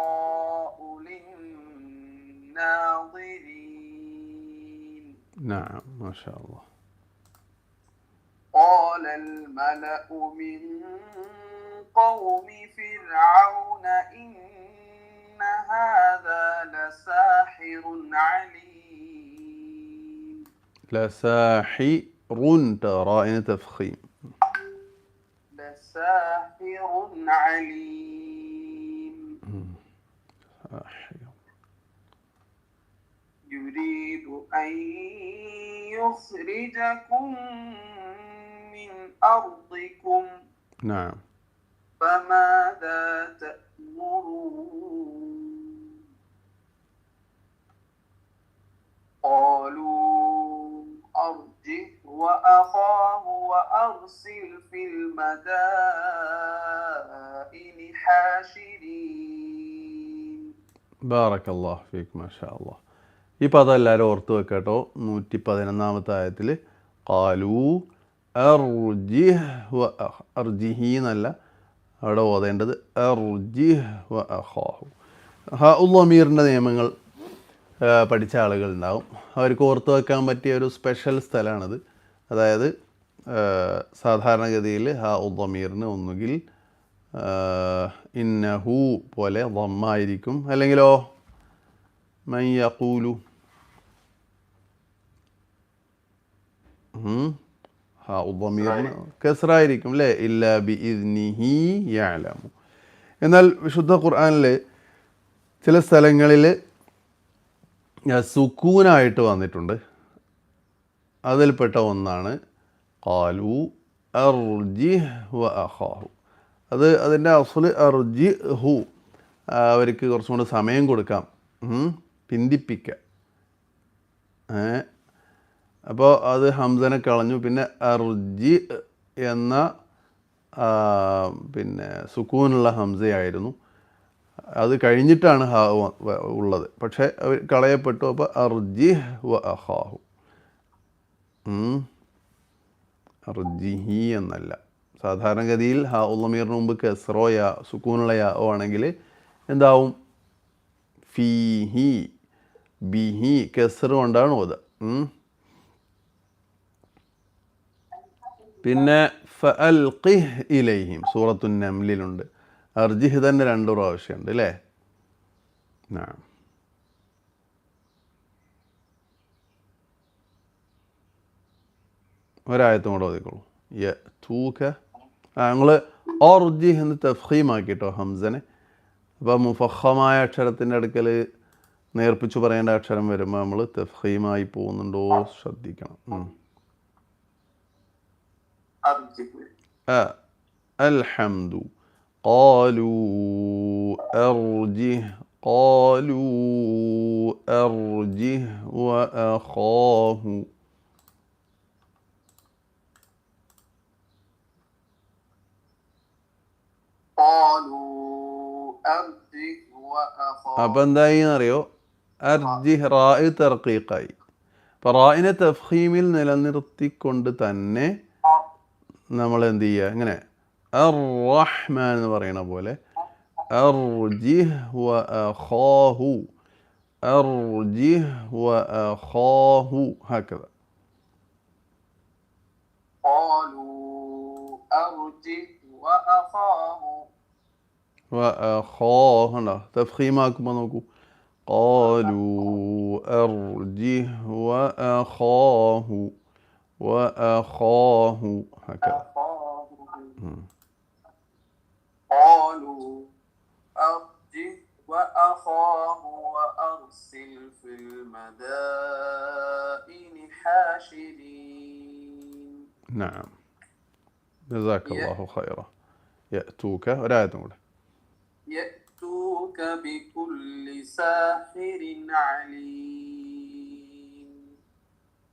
للناظرين. نعم ما شاء الله. قال الملأ من قوم فرعون إن هذا لساحر عليم. لساحر راء تفخيم. لساحر عليم. ساحر. يريد أن يخرجكم من أرضكم. نعم. فماذا تأمرون؟ قالوا أرجه وأخاه وأرسل في المدائن حاشرين. ബാറക അല്ലാഹു ഫീക് മാഷാ അല്ലാഹ്. ഈ പദം എല്ലാവരും ഓർത്ത് വെക്കട്ടോ. 111 ആയത്തിൽ ഖാലൂ അർജിഹ് വ അർജിഹി എന്നല്ല അവിടെ ഓതേണ്ടത് അർജിഹ് വ അഖാഹു. ഉള്ളമീറിൻ്റെ നിയമങ്ങൾ പഠിച്ച ആളുകളുണ്ടാവും. അവർക്ക് ഓർത്ത് വെക്കാൻ പറ്റിയ ഒരു സ്പെഷ്യൽ സ്ഥലമാണിത്. അതായത് സാധാരണഗതിയിൽ ഉള്ളമീറിന് ഒന്നുകിൽ ഇന്നഹു പോലെ ദമ്മായിരിക്കും, അല്ലെങ്കിലോ മൻ യഖൂലു ഉദ്ദമീറിന് കസ്റായിരിക്കും അല്ലേ, ഇല്ലാ ബിഇദ്നിഹി യഅലമു. എന്നാൽ വിശുദ്ധ ഖുർആനിൽ ചില സ്ഥലങ്ങളിൽ സുക്കൂനായിട്ട് വന്നിട്ടുണ്ട്. അതിൽപ്പെട്ട ഒന്നാണ് ഖാലു അർജിഹ് വ അഖാഹു. അതിൻ്റെ അസ്ല് അർജിഹു, അവർക്ക് കുറച്ചും കൂടി സമയം കൊടുക്കാം, പിന്തിപ്പിക്കാം. അപ്പോൾ അത് ഹംസനെ കളഞ്ഞു. പിന്നെ അർജി എന്ന പിന്നെ സുക്കൂനുള്ള ഹംസയായിരുന്നു. അത് കഴിഞ്ഞിട്ടാണ് ഹ ഉള്ളത്, പക്ഷേ അവർ കളയപ്പെട്ടു. അപ്പോൾ അർജിഹ് വ അഖാഹു, അർജിഹി എന്നല്ല. സാധാരണഗതിയിൽ ഹ ഉള്ളമീറിന് മുമ്പ് കസ്റോ യാ സുക്കൂനുള്ള യാ ഓ ആണെങ്കിൽ എന്താവും? ഫീഹി ബിഹി കസ്റ് കൊണ്ടാണ് ഓത്. പിന്നെ ഫഅൽഖിഹ് ഇലൈഹിം സൂറത്തുൻ നംലിലുണ്ട്. അർജിഹ് തന്നെ 2 പ്രാവശ്യമുണ്ട് അല്ലേ. നഅം. ഒരായത്തും കൂടെ ഓതിക്കോളൂ. യതൂക. നിങ്ങൾ അർജിഹ് എന്ന് തഫ്ഖീമാക്കിട്ടോ ഹംസനെ. അപ്പോൾ മുഫഖമായ അക്ഷരത്തിൻ്റെ അടുക്കൽ നേർപ്പിച്ചു പറയേണ്ട അക്ഷരം വരുമ്പോൾ നമ്മൾ തഫ്ഖീമായി പോകുന്നുണ്ടോ ശ്രദ്ധിക്കണം. അൽഹംദു ഖാലൂ അർജിഹ് ഖാലൂ അർജിഹ് വ അഖാഹു. അപ്പം എന്തായി എന്നറിയോ? അർജിഹ് റാ തർക്കീഖായി. അപ്പോൾ റായിനെ തഫ്ഖീമിൽ നിലനിർത്തിക്കൊണ്ട് തന്നെ നമ്മൾ എന്ത് ചെയ്യുക? ഇങ്ങനെ അർ-റഹ്മാൻ എന്ന് പറയുന്ന പോലെ അർജിഹ് വ അഖാഹു അർജിഹ് വ അഖാഹു ഹക്കദ. وأخاه تفخيمكم نوكو قالوا أرجه وأخاه هكذا. قالوا أرجه وأخاه وأرسل في المدائن حاشرين. نعم جزاك الله خيرا. يأتوك وراية يأتوك بكل ساحر عليم.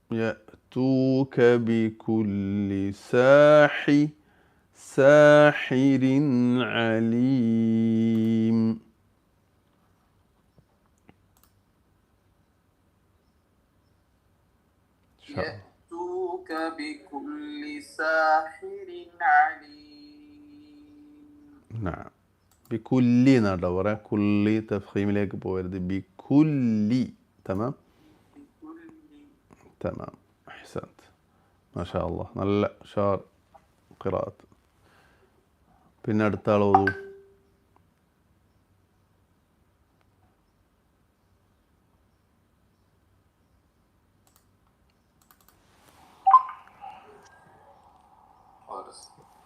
يأتوك بكل ساحر عليم. يأتوك بكل ساحر عليم. نعم ബിക്കുല്ലി എന്നാട്ടോ പറയാം. കുല്ലി തഫ്ഖീമിലേക്ക് പോകരുത്. ബിക്കുല്ലി. തമാം. തമാം അഹ്സൻത് മാഷാ അല്ലാഹ് നല്ല ഷാർ ഖിറാഅത്ത്. പിന്നെ അടുത്ത ആൾ ഓതൂ.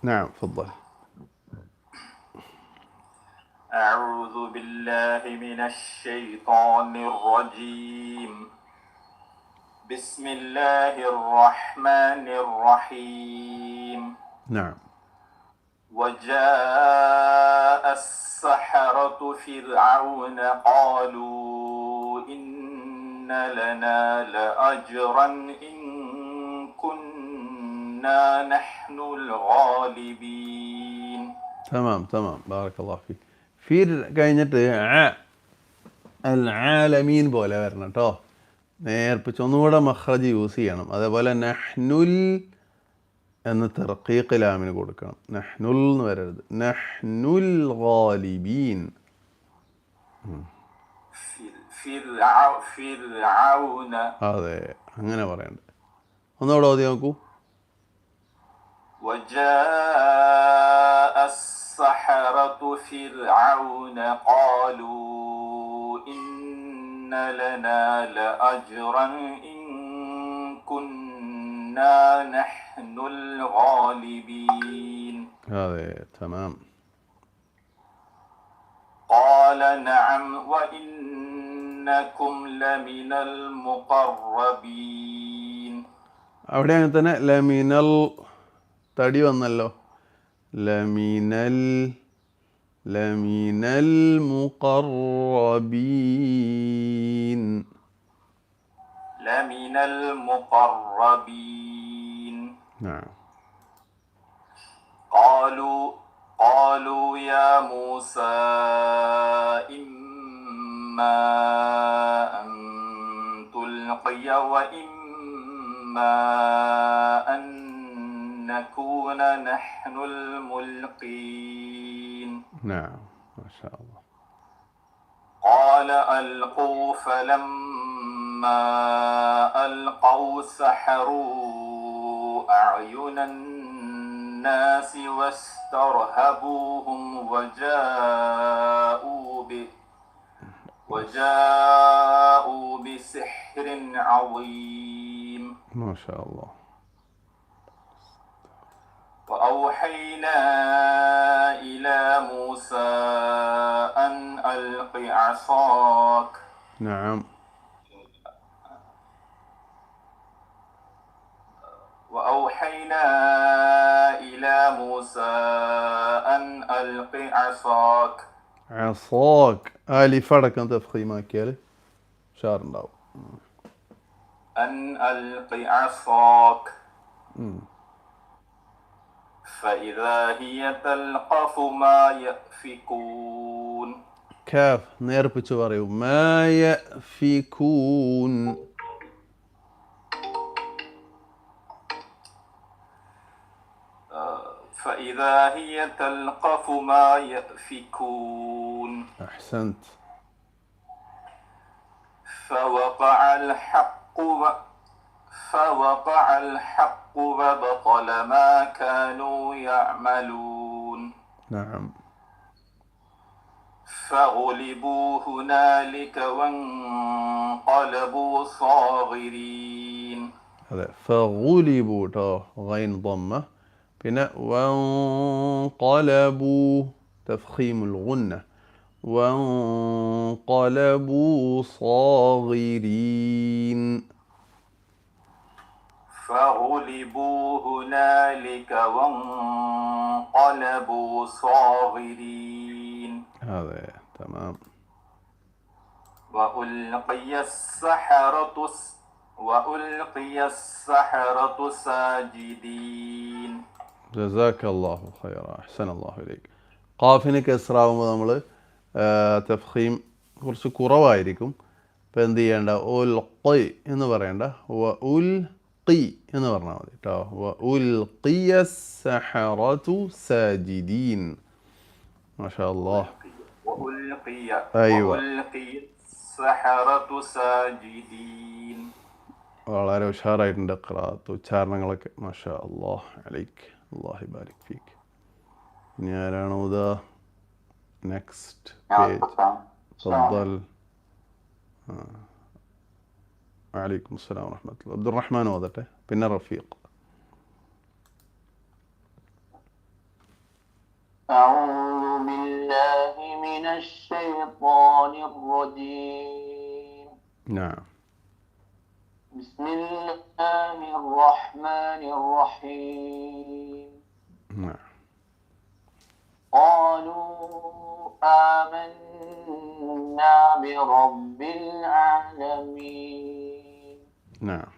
نعم تفضل. أعوذ بالله من الشيطان الرجيم. بسم الله الرحمن الرحيم. نعم. وجاء السحرة فرعون قالوا إن لنا لأجرا إن كنا نحن الغالبين. تمام بارك الله فيك. ഫീർ കഴിഞ്ഞിട്ട് അൽ ആലമീൻ പോലെ വരണം കേട്ടോ. നേർപ്പിച്ച് ഒന്നുകൂടെ മഖ്റജ് യൂസ് ചെയ്യണം. അതേപോലെ നഹ്നുൽ എന്ന് തർക്കീഖിലാമിന് കൊടുക്കണം. നഹ്നുൽ എന്ന് വരരുത്. നഹ്നുൽ ഗാലിബീൻ. അതെ അങ്ങനെ പറയണ്ടേ. ഒന്നുകൂടെ ഓതി നോക്കൂ. وجاء السحرة فرعون قالوا إن لنا لأجرا إن كنا نحن الغالبين. هذا تمام. قال نعم وإنكم لمن المقربين. അവിടെ അങ്ങനെ തന്നെ ലമിനൽ തടി വന്നല്ലോ. ലമിനൽ മുഖറബീൻ. ലമിനൽ മുഖറബീൻ. قالوا يا موسى إما أن تلقي وإما أن نكون نحن الملقين. نعم ما شاء الله. قال ألقوا فلما ألقوا سحروا أعين الناس واسترهبوهم وجاءوا بسحر عظيم. ما شاء الله. وأوحينا إلى موسى أن ألق عصاك. نعم. وأوحينا إلى موسى أن ألق عصاك. عصاك آلي فرق أنت تفخيمك يالي شار ناو. أن ألق عصاك فإذا هي تلقف ما يأفكون. كاف نيربتو بريو ما يأفكون. فإذا هي تلقف ما يأفكون. أحسنت. فوقع الحق وبطل ما كانوا يعملون. نعم. فغلبوا هنالك وانقلبوا صاغرين. هذا فغلبوا غين ضمة بنا وانقلبوا تفخيم الغنة وانقلبوا صاغرين. فغلبوا هنالك وانقلبوا صاغرين. هذا تمام. وألقي السحرة ساجدين. جزاك الله خيرا أحسن الله إليك. قافിന് കസ്റാവുമ്പോൾ നമ്മൾ തഫ്ഖീം കുറച്ച് കുറവായിരിക്കും. അപ്പോൾ എന്ത് ചെയ്യേണ്ട ഉൽഖി എന്ന് പറയേണ്ട ഉൽഖി എന്ന് പറഞ്ഞാൽ മതി കേട്ടോ. ഉൽഖിയ السحرة ساجدين. ما شاء الله. أيوة. وألقي السحرة ساجدين. വളരെ ഉഷാറായിട്ടുണ്ട് ഖിറാഅത്ത് ഉച്ചാരണങ്ങളൊക്കെ. മാഷാ അല്ലാഹ് അലൈക്ക്, അല്ലാഹു ബാരിക് ഫീക്ക്. ഇനി ആരാണ് ഓതാ? Next page. തഫദ്ദൽ. വഅലൈക്കും അസ്സലാം വറഹ്മത്തുള്ളാഹി. അബ്ദുറഹ്മാൻ ഓതട്ടെ, പിന്നെ റഫീഖ്. أعوذ بالله من الشيطان الرجيم. نعم. بسم الله الرحمن الرحيم. نعم. قالوا آمنا برب العالمين. نعم.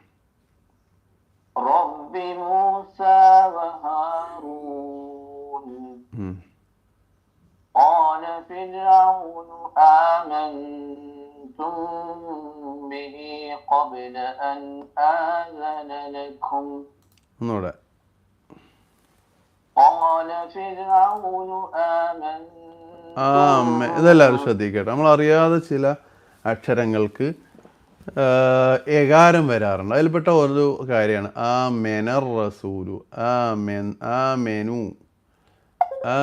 رب موسى وهارون. قال فرعون آمنتم به قبل أن آذن لكم. ഒന്നുകൂടെ. قال فرعون آمنتم. ഇതെല്ലാവരും ശ്രദ്ധിക്കട്ടെ. നമ്മളറിയാതെ ചില അക്ഷരങ്ങൾക്ക് ഏകാരം വരാറുണ്ട്. അതിൽപ്പെട്ട ഒരു കാര്യമാണ് ആ മെനർ റസൂലു, ആ മെനു, ആ